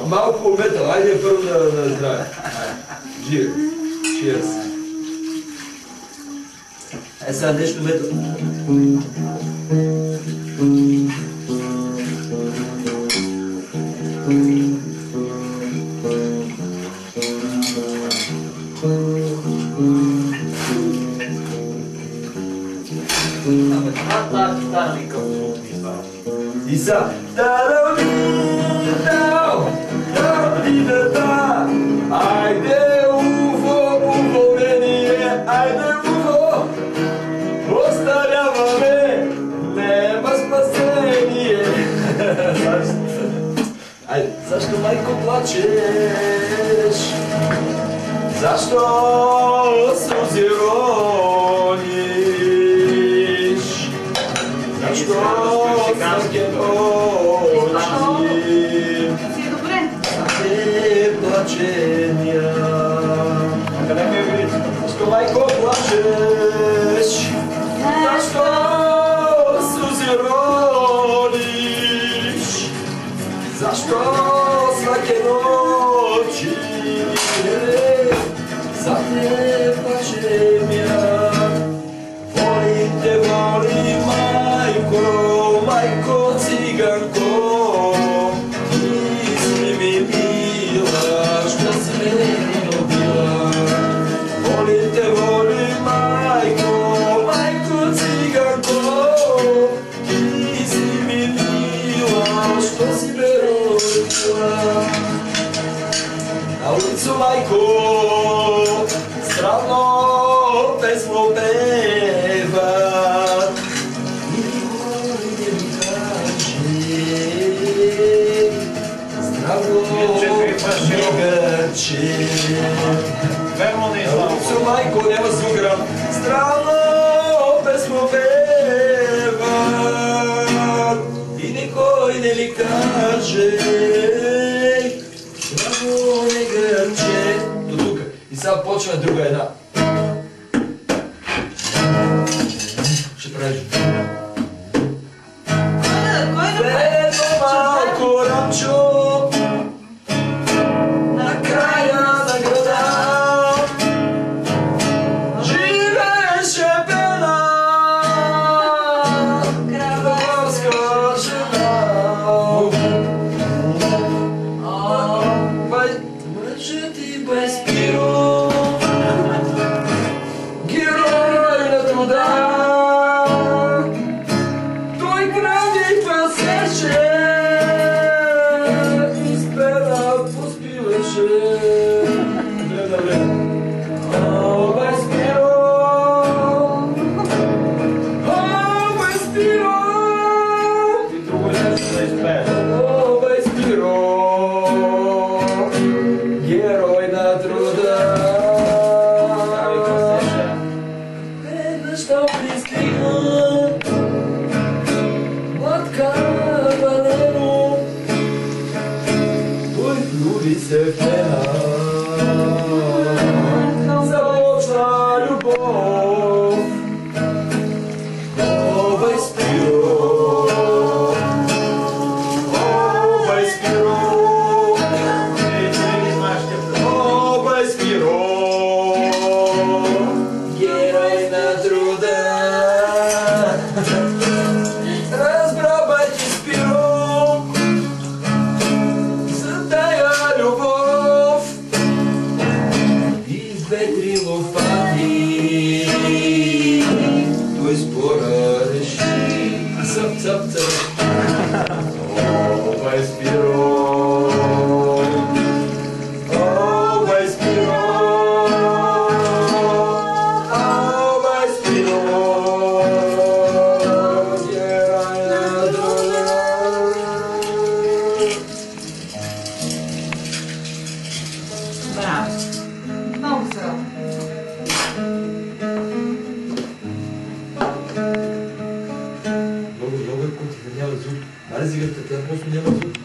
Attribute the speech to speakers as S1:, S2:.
S1: Малко метал, айде първо на здраве. Cheers. Сега нещо метал. И са. Айде уфо, уволнение, айде уфо, остаряваме, нема спасение. Айде, защо майко плачеш? Защо сълзи рониш? Защо сладке очи? Плачения. Къде ми е видите? Защо майко плачеш? Защо сълзи рониш? Защо сладке ночи? За те плачемия. Воли те, воли майко, майко циганко. Na ulicu majku stravno pesmu peva i nikoli ne mi kaže zdravno ne grče. Na ulicu majku nema zugra stravno pesmu peva i nikoli ne mi kaže не гърче. До тук. И сега почва друга една. Ще правиш. Ведно малко рамчо на края на града живееше бедна кралска жена. Мъжът и без пиро
S2: Да. Много са.
S1: Много е, който няма звук. Аре, зигата, тя просто няма звук.